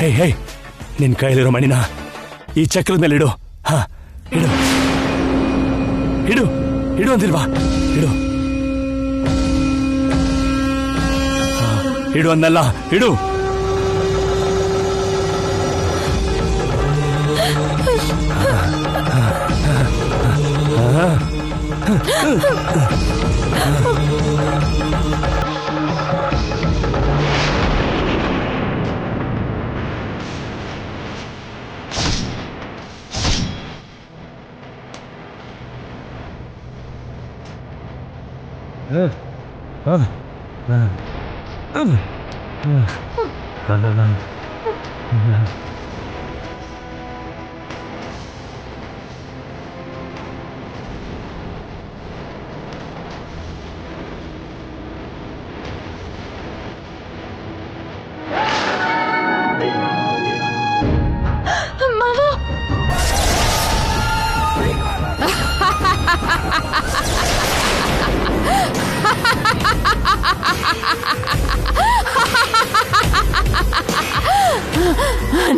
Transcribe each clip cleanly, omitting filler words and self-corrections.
ಹೇ ಹೇ, ನಿನ್ ಕೈಲಿರೋ ಮಣಿನ ಈ ಚಕ್ರದ ಮೇಲೆ ಇಡು. ಹಾ, ಇಡು ಇಡು ಇಡು ಅಂದಿಲ್ವಾ? ಇಡು. ಇಡು ಅನ್ನಲ್ಲ, ಇಡು.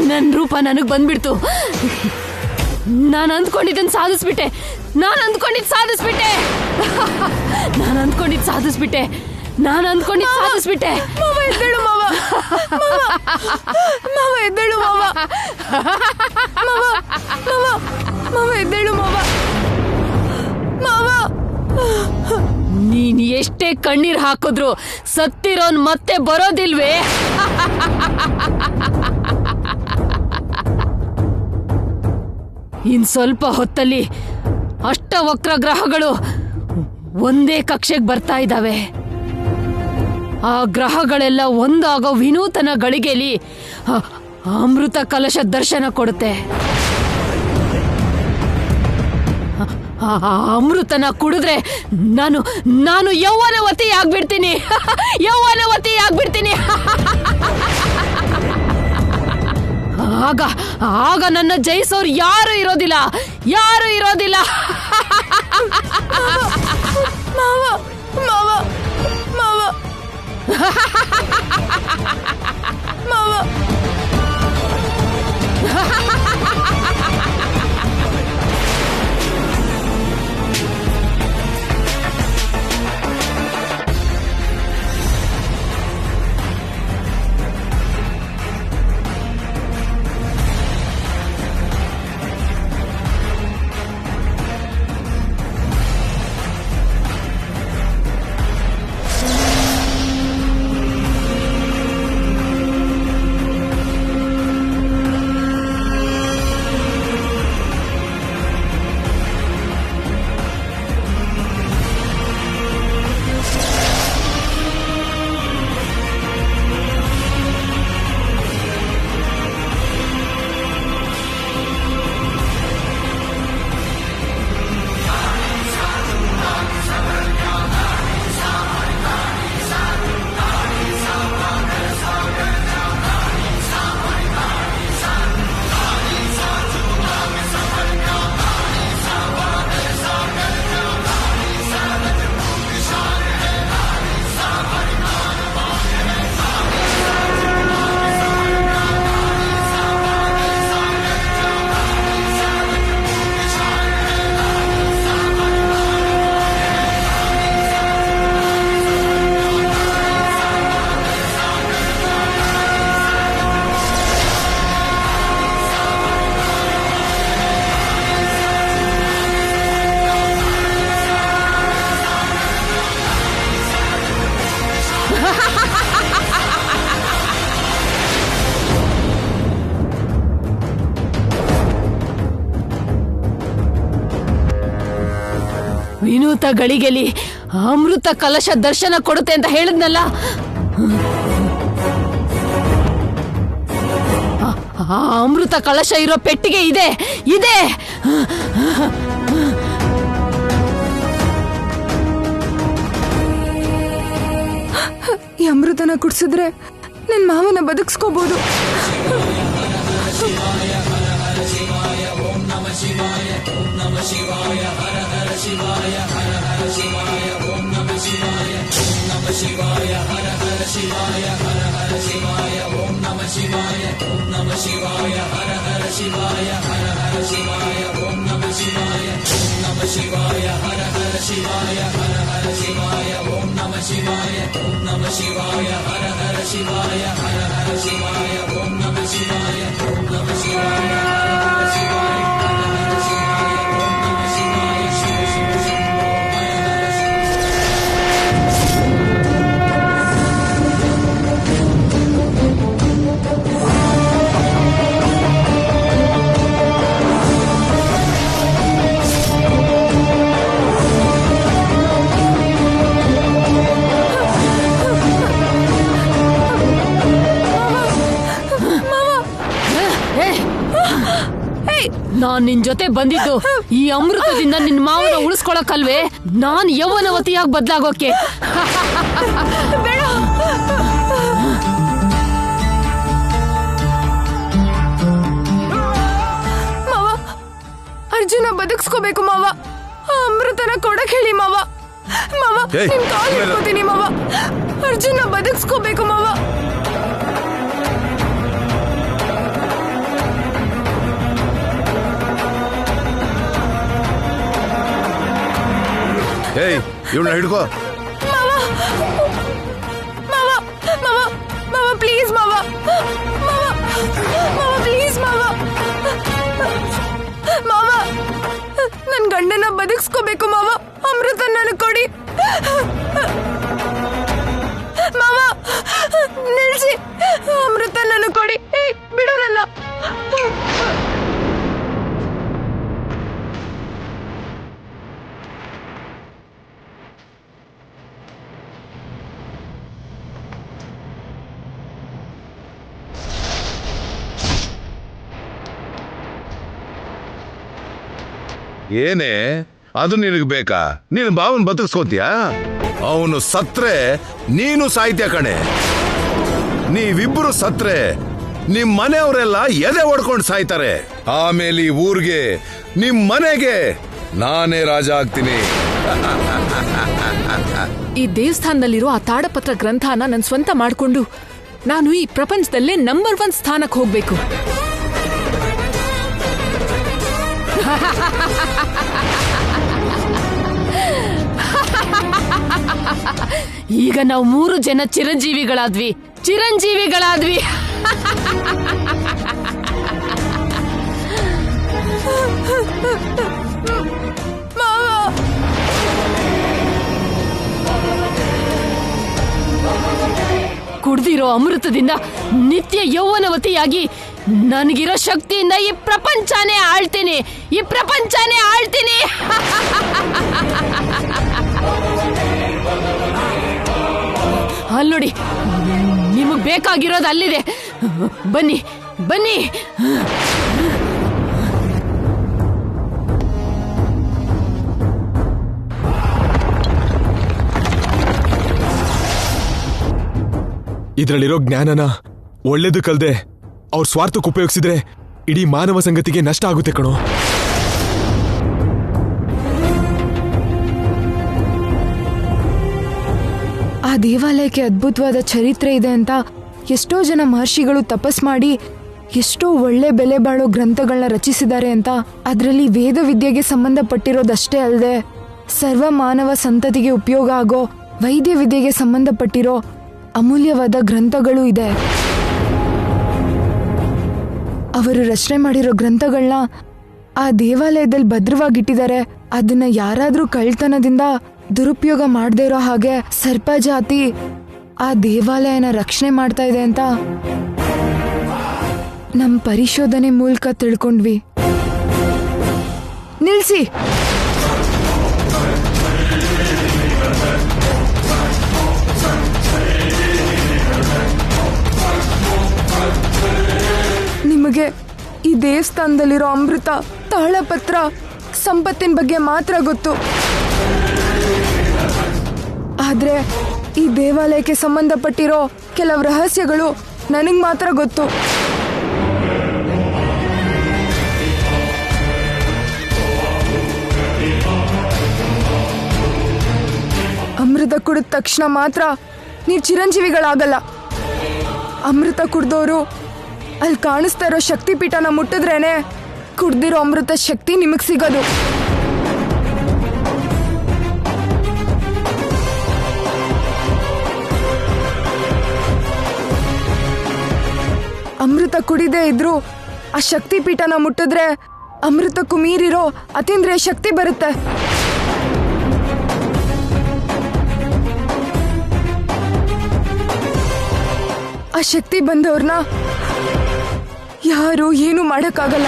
ನನ್ ರೂಪ ನನಗ್ ಬಂದ್ಬಿಡ್ತು. ನಾನು ಅಂದ್ಕೊಂಡಿದ್ದನ್ ಸಾಧಿಸ್ಬಿಟ್ಟೆ. ನಾನು ಅಂದ್ಕೊಂಡಿದ್ದು ಸಾಧಿಸ್ಬಿಟ್ಟೆ. ಮಾವ ಎದ್ದೇಳು ಮಾವ. ಮಾವ ಎದ್ದೇಳು ಮಾವ. ಮಾವ ಎದ್ದೇಳು ಮಾವ. ಮಾವ, ನೀನ್ ಎಷ್ಟೇ ಕಣ್ಣೀರ್ ಹಾಕಿದ್ರು ಸತ್ತಿರೋನ್ ಮತ್ತೆ ಬರೋದಿಲ್ವೇ? ಇನ್ ಸ್ವಲ್ಪ ಹೊತ್ತಲ್ಲಿ ಅಷ್ಟವಕ್ರ ಗ್ರಹಗಳು ಒಂದೇ ಕಕ್ಷೆಗೆ ಬರ್ತಾ ಇದ್ದಾವೆ. ಆ ಗ್ರಹಗಳೆಲ್ಲ ಒಂದಾಗೋ ವಿನೂತನ ಗಳಿಗೆಯಲ್ಲಿ ಅಮೃತ ಕಲಶ ದರ್ಶನ ಕೊಡುತ್ತೆ. ಅಮೃತನ ಕುಡಿದ್ರೆ ನಾನು ಯೌವನವತಿ ಆಗ್ಬಿಡ್ತೀನಿ. ಆಗ ನನ್ನ ಜಯಿಸೋರು ಯಾರು ಇರೋದಿಲ್ಲ. ಮಾವ ಮಾವ ಮಾವ ಮಾವ. ವಿನೂತ ಗಳಿಗೆಲಿ ಅಮೃತ ಕಲಶ ದರ್ಶನ ಕೊಡುತ್ತೆ ಅಂತ ಹೇಳಿದ್ನಲ್ಲ. ಆ ಅಮೃತ ಕಲಶ ಇರೋ ಪೆಟ್ಟಿಗೆ ಇದೆ. ಈ ಅಮೃತನ ಕುಡ್ಸಿದ್ರೆ ನನ್ ಮಾವನ ಬದುಕಿಸ್ಕೋಬಹುದು. ನಾನ್ ನಿನ್ ಜೊತೆ ಬಂದಿದ್ದು ಈ ಅಮೃತದಿಂದ ನಿನ್ ಮಾವನ ಉಳಿಸ್ಕೊಳಕಲ್ವೇ, ನಾನ್ ಯೌವನವತಿಯಾಗಿ ಬದ್ಲಾಗೋಕೆ. ಮಾವ, ಅರ್ಜುನ ಬದುಕ್ಸ್ಕೋಬೇಕು ಮಾವ. ಆ ಅಮೃತನ ಕೊಡಕ್ ಹೇಳಿ ಮಾವ. ಮಾವ, ನಿಮ್ ಕಾಲ್ ಹಿಡ್ಕೋತೀನಿ ಮಾವ. ಅರ್ಜುನ ಬದುಕ್ಸ್ಕೋಬೇಕು ಮಾವ. ಏಯ್, ಇವಳನ್ನ ಹಿಡ್ಕೋ. ಮಾವ, ಮಾವ, ಮಾವ, ಮಾವ ಪ್ಲೀಸ್ ಮಾವ. ಮಾವ, ಮಾವ ಪ್ಲೀಸ್ ಮಾವ. ಮಾವ, ನನ್ ಗಂಡನ ಬದುಕ್ಸ್ಕೋಬೇಕು ಮಾವ. ಅಮೃತ ನನಗೆ ಕೊಡಿ ಮಾವ. ನಿಲ್ಸಿ, ಅಮೃತ ನನಗೆ ಕೊಡಿ. ಬಿಡೋರಲ್ಲ. ಏನೇ ಅದು ನಿನಗೆ ಬೇಕಾ? ನೀನು ಬಾವನ್ ಬದುಕಿಸ್ಕೋತೀಯಾ? ಅವನು ಸತ್ರೆ ನೀನು ಸಾಯ್ತೀಯ ಕಣೆ. ನೀವಿಬ್ರು ಸತ್ರೆ ನಿಮ್ ಮನೆಯವರೆಲ್ಲ ಎದೆ ಹೊಡ್ಕೊಂಡು ಸಾಯ್ತಾರೆ. ಆಮೇಲೆ ಈ ಊರ್ಗೆ, ನಿಮ್ ಮನೆಗೆ ನಾನೇ ರಾಜ ಆಗ್ತೀನಿ. ಈ ದೇವಸ್ಥಾನದಲ್ಲಿರೋ ಆ ತಾಡಪತ್ರ ಗ್ರಂಥನ ನನ್ ಸ್ವಂತ ಮಾಡ್ಕೊಂಡು ನಾನು ಈ ಪ್ರಪಂಚದಲ್ಲೇ ನಂಬರ್ 1 ಸ್ಥಾನಕ್ಕೆ ಹೋಗ್ಬೇಕು. ಈಗ ನಾವು 3 ಜನ ಚಿರಂಜೀವಿಗಳಾದ್ವಿ. ಕುಡ್ದಿರೋ ಅಮೃತದಿಂದ ನಿತ್ಯ ಯೌವನವತಿಯಾಗಿ ನನಗಿರೋ ಶಕ್ತಿಯಿಂದ ಈ ಪ್ರಪಂಚನೇ ಆಳ್ತೀನಿ. ಅಲ್ಲೋಡಿ, ನಿಮಗ್ ಬೇಕಾಗಿರೋದು ಅಲ್ಲಿದೆ. ಬನ್ನಿ. ಇದ್ರಲ್ಲಿರೋ ಜ್ಞಾನನ ಒಳ್ಳೇದು ಕಲ್ದೆ ಅವ್ರ ಸ್ವಾರ್ಥಕ್ಕೆ ಉಪಯೋಗಿಸಿದ್ರೆ ಇಡೀ ಮಾನವ ಸಂಗತಿಗೆ ನಷ್ಟ ಆಗುತ್ತೆ ಕಣೋ. ಆ ದೇವಾಲಯಕ್ಕೆ ಅದ್ಭುತವಾದ ಚರಿತ್ರೆ ಇದೆ ಅಂತ ಎಷ್ಟೋ ಜನ ಮಹರ್ಷಿಗಳು ತಪಸ್ ಮಾಡಿ ಎಷ್ಟೋ ಒಳ್ಳೆ ಬೆಲೆ ಬಾಳೋ ಗ್ರಂಥಗಳನ್ನ ರಚಿಸಿದ್ದಾರೆ ಅಂತ. ಅದರಲ್ಲಿ ವೇದ ವಿದ್ಯೆಗೆ ಸಂಬಂಧಪಟ್ಟಿರೋದಷ್ಟೇ ಅಲ್ಲದೆ ಸರ್ವ ಮಾನವ ಸಂತತಿಗೆ ಉಪಯೋಗ ಆಗೋ ವೈದ್ಯ ವಿದ್ಯೆಗೆ ಸಂಬಂಧಪಟ್ಟಿರೋ ಅಮೂಲ್ಯವಾದ ಗ್ರಂಥಗಳು ಇದೆ. ಅವರು ರಚನೆ ಮಾಡಿರೋ ಗ್ರಂಥಗಳನ್ನ ಆ ದೇವಾಲಯದಲ್ಲಿ ಭದ್ರವಾಗಿಟ್ಟಿದ್ದಾರೆ. ಅದನ್ನ ಯಾರಾದ್ರೂ ಕಳ್ತನದಿಂದ ದುರುಪಯೋಗ ಮಾಡದೇ ಇರೋ ಹಾಗೆ ಸರ್ಪ ಜಾತಿ ಆ ದೇವಾಲಯನ ರಕ್ಷಣೆ ಮಾಡ್ತಾ ಇದೆ ಅಂತ ನಮ್ ಪರಿಶೋಧನೆ ಮೂಲಕ ತಿಳ್ಕೊಂಡ್ವಿ. ನಿಲ್ಸಿ. ನಿಮಗೆ ಈ ದೇವಸ್ಥಾನದಲ್ಲಿರೋ ಅಮೃತ, ತಾಳಪತ್ರ, ಸಂಪತ್ತಿನ ಬಗ್ಗೆ ಮಾತ್ರ ಗೊತ್ತು. ಆದ್ರೆ ಈ ದೇವಾಲಯಕ್ಕೆ ಸಂಬಂಧಪಟ್ಟಿರೋ ಕೆಲವು ರಹಸ್ಯಗಳು ನನಗ್ ಮಾತ್ರ ಗೊತ್ತು. ಅಮೃತ ಕುಡಿದ ತಕ್ಷಣ ಮಾತ್ರ ನೀವು ಚಿರಂಜೀವಿಗಳಾಗಲ್ಲ. ಅಮೃತ ಕುಡ್ದೋರು ಅಲ್ಲಿ ಕಾಣಿಸ್ತಾ ಇರೋ ಶಕ್ತಿಪೀಠನ ಮುಟ್ಟಿದ್ರೇನೆ ಕುಡ್ದಿರೋ ಅಮೃತ ಶಕ್ತಿ ನಿಮಗ್ ಸಿಗೋದು. ಅಮೃತ ಕುಡಿದೇ ಇದ್ರು ಆ ಶಕ್ತಿಪೀಠನ ಮುಟ್ಟಿದ್ರೆ ಅಮೃತಕ್ಕೂ ಮೀರಿರೋ ಅತೀಂದ್ರಿಯ ಶಕ್ತಿ ಬರುತ್ತೆ. ಆ ಶಕ್ತಿ ಬಂದವ್ರನ್ನ ಯಾರು ಏನು ಮಾಡಕ್ಕಾಗಲ್ಲ.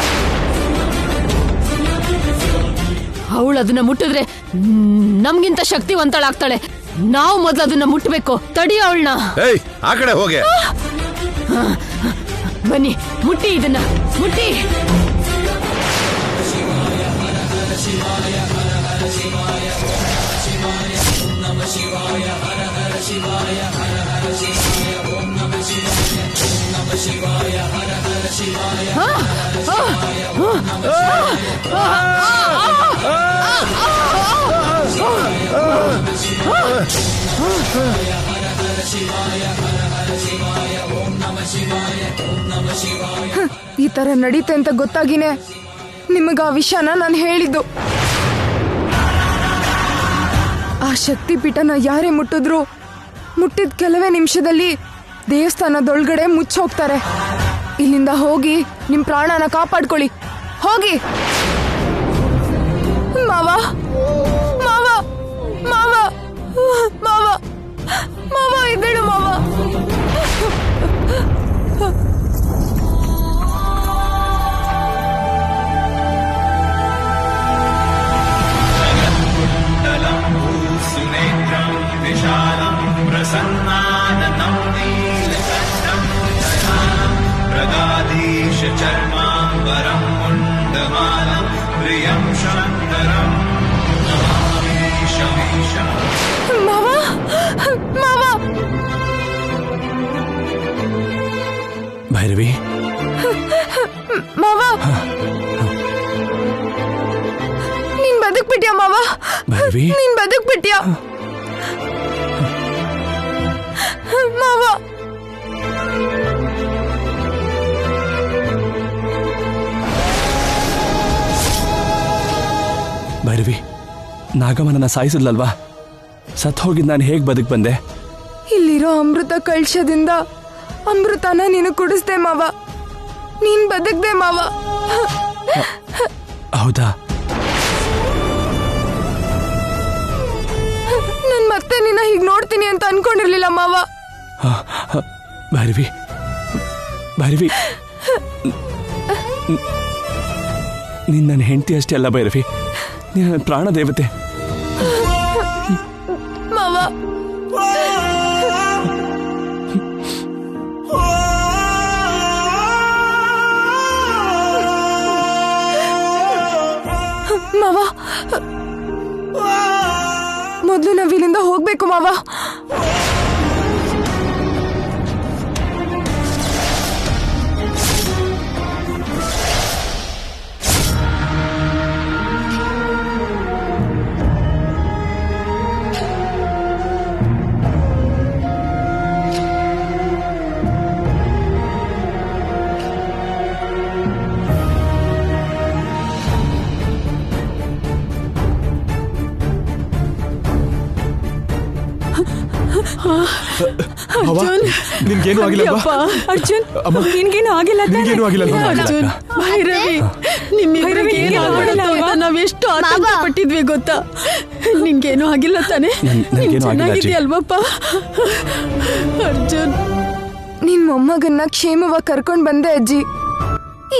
ಅವಳು ಅದನ್ನ ಮುಟ್ಟಿದ್ರೆ ನಮ್ಗಿಂತ ಶಕ್ತಿವಂತಳಾಗ್ತಾಳೆ. ನಾವು ಮೊದಲು ಅದನ್ನ ಮುಟ್ಟಬೇಕು. ತಡಿ ಅವಳನ್ನ. ಏಯ್ ಆ ಕಡೆ ಹೋಗೆ. ಬನ್ನಿ, ಮುಟ್ಟಿ ಇದನ್ನ, ಮುಟ್ಟಿ. ಈ ತರ ನಡೀತೆ ಅಂತ ಗೊತ್ತಾಗಿನೇ ನಿಮಗ ಆ ವಿಷಯನ ನಾನು ಹೇಳಿದ್ದು. ಆ ಶಕ್ತಿಪೀಠನ ಯಾರೇ ಮುಟ್ಟಿದ್ರು ಮುಟ್ಟಿದ ಕೆಲವೇ ನಿಮಿಷದಲ್ಲಿ ದೇವಸ್ಥಾನದೊಳಗಡೆ ಮುಚ್ಚೋಗ್ತಾರೆ. ಇಲ್ಲಿಂದ ಹೋಗಿ ನಿಮ್ ಪ್ರಾಣನ ಕಾಪಾಡ್ಕೊಳ್ಳಿ. ಹೋಗಿ. ಮಾವ ಮಾವ ಮಾವ ಮಾವ ಮಾವ ಇದ್ದೇಳು ಮಾವ. ಮಾವ ಮಾವ ಭೈರವಿ, ಮಾವ ನೀನ್ ಬದುಕ್ಬಿಟ್ಯಾ ಮಾವ. ಭೈರವಿ, ನೀನ್ ಬದುಕ್ಬಿಟ್ಯಾ ಮಾವ. ಭೈರವಿ, ನಾಗಮ್ಮನನ್ನ ಸಾಯಿಸಿದ್ಲಲ್ವಾ? ಸತ್ ಹೋಗಿದ್ ನಾನು ಹೇಗ್ ಬದುಕ್ ಬಂದೆ? ಇಲ್ಲಿರೋ ಅಮೃತ ಕಳಶದಿಂದ ಅಮೃತನ ನೀನು ಕುಡಿಸ್ದೆ ಮಾವ. ನೀನ್ ಬದುಕ್ದೆ ಮಾವ. ಹೌದಾ? ನನ್ ಮತ್ತೆ ನಿನ್ನ ಹೀಗ್ ನೋಡ್ತೀನಿ ಅಂತ ಅನ್ಕೊಂಡಿರ್ಲಿಲ್ಲ ಮಾವ. ಭೈರವಿ, ಭೈರವಿ, ನೀನ್ ನನ್ನ ಹೆಂಡತಿ ಅಷ್ಟೇ ಅಲ್ಲ ಭೈರವಿ, ನೀನ್ ನನ್ನ ಪ್ರಾಣ ದೇವತೆ. ಮಾವ ಮಾವ, ಮೊದಲು ನಾವಿಲ್ಲಿಂದ ಹೋಗ್ಬೇಕು ಮಾವ. ನಿನ್ಗೇನು ಆಗಿಲ್ಲಲ್ವಾ? ಅರ್ಜುನ್, ಅಮ್ಮ, ನಿನ್ಗೇನು ಆಗಿಲ್ಲ ತಾನೇ? ನಿನ್ಗೇನು ಆಗಿಲ್ಲಲ್ವಾ? ಅರ್ಜುನ್, ಭೈರವಿ, ನಾವೆಷ್ಟು ಆತಂಕ ಪಟ್ಟಿದ್ವಿ ಗೊತ್ತಾ? ನಿನ್ಗೇನು ಆಗಿಲ್ಲ ತಾನೆ? ಚೆನ್ನಾಗಿದೆಯಲ್ವಪ್ಪ ಅರ್ಜುನ್? ನಿನ್ ಮೊಮ್ಮಗನ್ನ ಕ್ಷೇಮವಾಗಿ ಕರ್ಕೊಂಡ್ ಬಂದೆ ಅಜ್ಜಿ.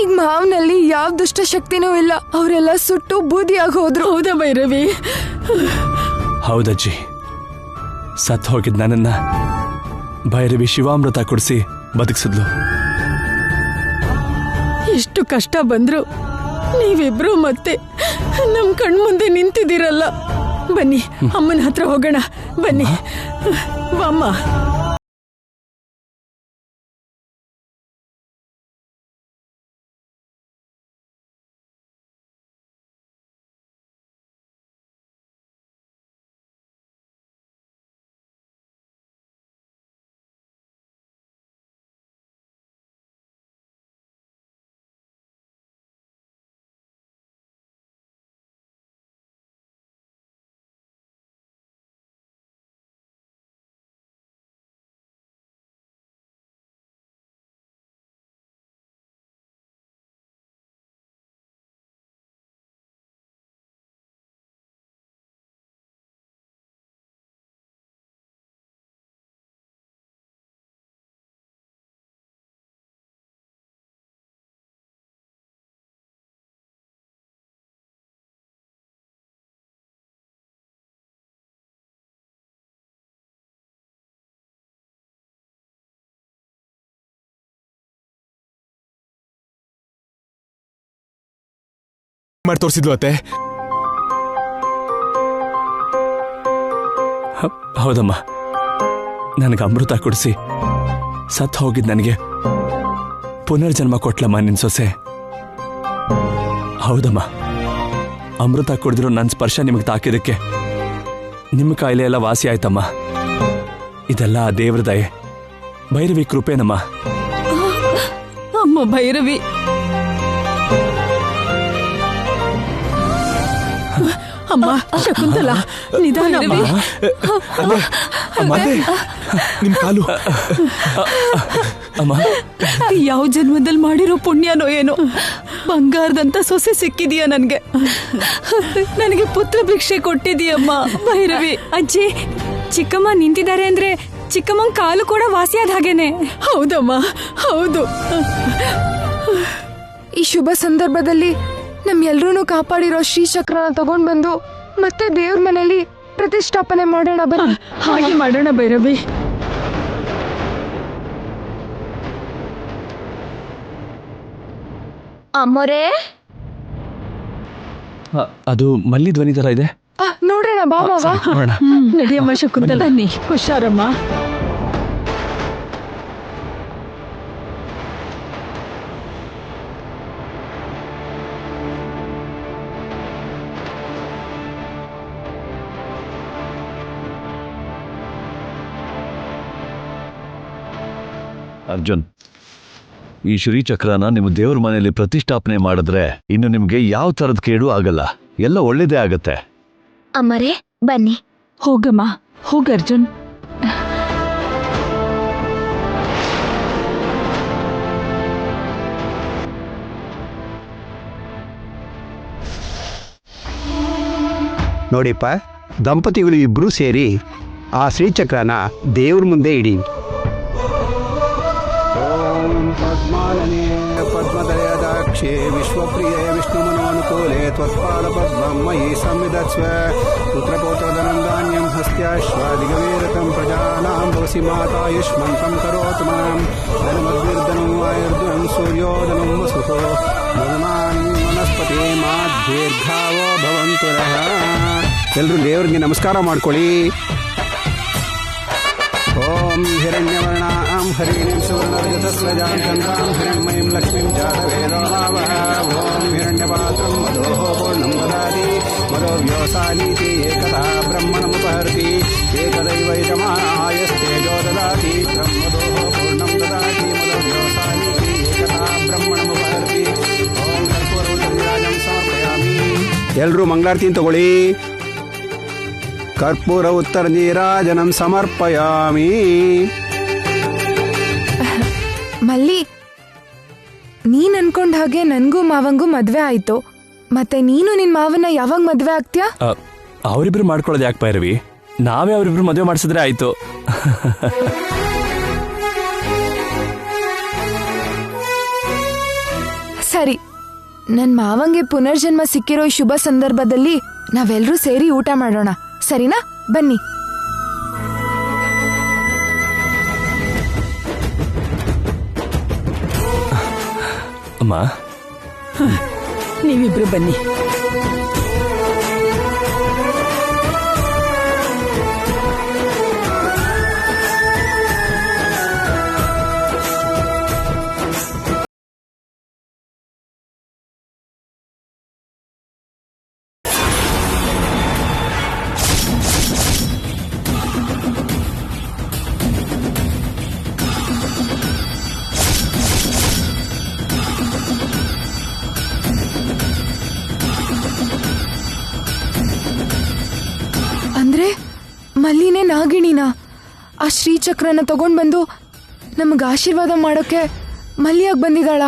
ಈಗ ಮಾವನಲ್ಲಿ ಯಾವ ದುಷ್ಟ ಶಕ್ತಿನೂ ಇಲ್ಲ. ಅವರೆಲ್ಲ ಸುಟ್ಟು ಬೂದಿಯಾಗಿ ಹೋದ್ರು. ಹೌದಾ ಭೈರವಿ? ಹೌದಜ್ಜಿ, ಸತ್ ಹೋಗಿದ್ ನನ್ನನ್ನ ಭೈರವಿ ಶಿವಾಮೃತ ಕುಡಿಸಿ ಬದುಕಿಸಿದ್ಲು. ಎಷ್ಟು ಕಷ್ಟ ಬಂದ್ರು ನೀವಿಬ್ರು ಮತ್ತೆ ನಮ್ ಕಣ್ಮುಂದೆ ನಿಂತಿದ್ದೀರಲ್ಲ. ಬನ್ನಿ ಅಮ್ಮನ ಹತ್ರ ಹೋಗೋಣ. ಬನ್ನಿ ಅಮ್ಮ. ಮಾಡಿ ತೋರಿಸಿದ್ಲು ಅತ್ತೆ. ಹೌದಮ್ಮ, ನನಗೆ ಅಮೃತ ಕುಡಿಸಿ ಸತ್ ಹೋಗಿದ್ ನನಗೆ ಪುನರ್ಜನ್ಮ ಕೊಟ್ಲಮ್ಮ ನಿನ್ ಸೊಸೆ. ಹೌದಮ್ಮ, ಅಮೃತ ಕುಡಿದ್ರು ನನ್ನ ಸ್ಪರ್ಶ ನಿಮಗೆ ತಾಕಿದಕ್ಕೆ ನಿಮ್ಮ ಕಾಯಿಲೆ ಎಲ್ಲ ವಾಸಿ ಆಯ್ತಮ್ಮ. ಇದೆಲ್ಲ ಆ ದೇವ್ರ ದಯೆ, ಭೈರವಿ ಕೃಪೆನಮ್ಮ. ಅಮ್ಮ ಭೈರವಿ, ಅಮ್ಮ ಶಕುಂತಲ, ನಿಧಾನ ನಿಮ್ ಕಾಲು. ಅಮ್ಮ, ಯಾವ ಜನ್ಮದಲ್ಲಿ ಮಾಡಿರೋ ಪುಣ್ಯನೋ ಏನೋ, ಬಂಗಾರದಂತ ಸೊಸೆ ಸಿಕ್ಕಿದೀಯ ನನ್ಗೆ. ನನಗೆ ಪುತ್ರ ಭಿಕ್ಷೆ ಕೊಟ್ಟಿದೀಯಮ್ಮ ಭೈರವಿ. ಅಜ್ಜಿ, ಚಿಕ್ಕಮ್ಮ ನಿಂತಿದ್ದಾರೆ ಅಂದ್ರೆ ಚಿಕ್ಕಮ್ಮನ ಕಾಲು ಕೂಡ ವಾಸಿಯಾದ ಹಾಗೇನೆ. ಹೌದಮ್ಮ, ಹೌದು. ಈ ಶುಭ ಸಂದರ್ಭದಲ್ಲಿ ನಮ್ಮೆಲ್ರೂ ಕಾಪಾಡಿರೋ ಶ್ರೀಚಕ್ರನ ತಗೊಂಡ್ ಬಂದು ಮತ್ತೆ ದೇವ್ರ ಮನೆಯಲ್ಲಿ ಪ್ರತಿಷ್ಠಾಪನೆ ಮಾಡೋಣ ಬನ್ನಿ. ಹಾಗೆ ಮಾಡೋಣ ಭೈರವಿ. ಅಮ್ಮರೇ, ಅದು ಮಲ್ಲಿ ಧ್ವನಿ ತರ ಇದೆ. ನೋಡೋಣ ಬಾ ಮಾವ. ನೋಡೋಣ. ನಡಿಯಮ್ಮ ಶಕುಂತಲ, ಬನ್ನಿ. ಹುಷಾರಮ್ಮ. ಅರ್ಜುನ್, ಈ ಶ್ರೀಚಕ್ರನ ನಿಮ್ಮ ದೇವ್ರ ಮನೆಯಲ್ಲಿ ಪ್ರತಿಷ್ಠಾಪನೆ ಮಾಡಿದ್ರೆ ಇನ್ನು ನಿಮ್ಗೆ ಯಾವ ತರದ ಕೇಡು ಆಗಲ್ಲ, ಎಲ್ಲ ಒಳ್ಳೇದೇ ಆಗತ್ತೆ. ಅಮ್ಮರೇ ಬನ್ನಿ. ಹೋಗಮ್ಮ, ಹೋಗ ಅರ್ಜುನ್. ನೋಡಿಪ್ಪ, ದಂಪತಿಗಳು ಇಬ್ಬರೂ ಸೇರಿ ಆ ಶ್ರೀಚಕ್ರನ ದೇವ್ರ ಮುಂದೆ ಇಡಿ. ಓಂ ಪದ್ಮಾನನೇ ಪದ್ಮದಯದಾಕ್ಷೇ ವಿಶ್ವಪ್ರಿಯೇ ವಿಷ್ಣುಮನೋನುಕೂಲೆ ತ್ವತ್ಪಾದ ಪದ್ಮಂ ಮಯಿ ಸಂವಿಧತ್ಸ್ವ ಪುತ್ರಪೌತ್ರಧನಂಧಾನ್ಯಂ ಹಸ್ತ್ಯಾಶ್ವಾದಿಗವೀರತಂ ಪ್ರಜಾನಾಂ ಭವಸಿ ಮಾತಾಯುಷ್ಮಂತಂ ಕರೋತು ಮಾಂ ಧನಮದ್ವಿರ್ಧನಂ ಆಯುರ್ಧನಂ ಸೂರ್ಯೋಧನಂ ವಸುತೋ ಭಗವಾನ್ ವನಸ್ಪತಿ ಮಾಧ್ಯೇರ್ಘಾವೋ ಭವಂತುರಃ. ಎಲ್ಲರೂ ದೇವರಿಗೆ ನಮಸ್ಕಾರ ಮಾಡ್ಕೊಳ್ಳಿ. ಓಂ ಹಿರಣ್ಯವರ್ಣಾಂ ಹರಿಣೀಂ ಸುವರ್ಣರಜತಸ್ರಜಾಂ ಚಂದ್ರಾಂ ಹಿರಣ್ಮಯೀಂ ಲಕ್ಷ್ಮೀಂ ಜಾತವೇದೋ ಮಾವಃ. ಓಂ ಹಿರಣ್ಯಪಾತ್ರಂ ಮದೋಃ ಪೂರ್ಣಂ ದದಾತಿ ಮದೋ ವ್ಯೋಸಾನೀತಿ ಏಕದಾ ಬ್ರಹ್ಮಣಮುಪಹರ್ತಿ ಏಕದೈವ ಯಜಮಾನಾಯಸ್ತೇಜೋ ದದಾತಿ ಬ್ರಹ್ಮದೋಃ ಪೂರ್ಣಂ ದದಾತಿ ಮದೋ ವ್ಯೋಸಾನೀತಿ ಏಕದಾ ಬ್ರಹ್ಮಣಮುಪಹರ್ತಿ. ಓಂ ಕರ್ಪೂರವರ್ಣಂ ಸಮರ್ಪಯಾಮಿ. ಎಲ್ಲರೂ ಮಂಗಳಾರತಿಯನ್ನು ತಗೊಳ್ಳಿ. ಕರ್ಪೂರ ಉತ್ತರ ನೀರಾಜನಂ ಸಮರ್ಪಯಾಮಿ. ಮಲ್ಲಿ, ನೀನ್ ಅನ್ಕೊಂಡ ಹಾಗೆ ನನ್ಗೂ ಮಾವಂಗೂ ಮದ್ವೆ ಆಯ್ತು. ಮತ್ತೆ ನೀನು ನಿನ್ ಮಾವನ್ನ ಯಾವಾಗ ಮದ್ವೆ ಆಗ್ತೀಯಾ? ಅವರಿಬ್ರು ಮಾಡ್ಕೊಳ್ಳೋದು ಯಾಕೆ ಭೈರವಿ? ನಾವೇ ಅವರಿಬ್ರು ಮದುವೆ ಮಾಡಿಸಿದ್ರೆ ಆಯ್ತು. ಸರಿ, ನನ್ ಮಾವಂಗೆ ಪುನರ್ಜನ್ಮ ಸಿಕ್ಕಿರೋ ಈ ಶುಭ ಸಂದರ್ಭದಲ್ಲಿ ನಾವೆಲ್ಲರೂ ಸೇರಿ ಊಟ ಮಾಡೋಣ, ಸರಿನಾ? ಬನ್ನಿ. ಅಮ್ಮ, ನೀವಿಬ್ರು ಬನ್ನಿ. ಅಂದ್ರೆ ಮಲ್ಲಿನೇ ನಾಗಿಣಿನ ಆ ಶ್ರೀಚಕ್ರನ ತಗೊಂಡ್ ಬಂದು ನಮಗ ಆಶೀರ್ವಾದ ಮಾಡೋಕೆ ಮಲ್ಲಿಯಾಗಿ ಬಂದಿದ್ದಾಳ.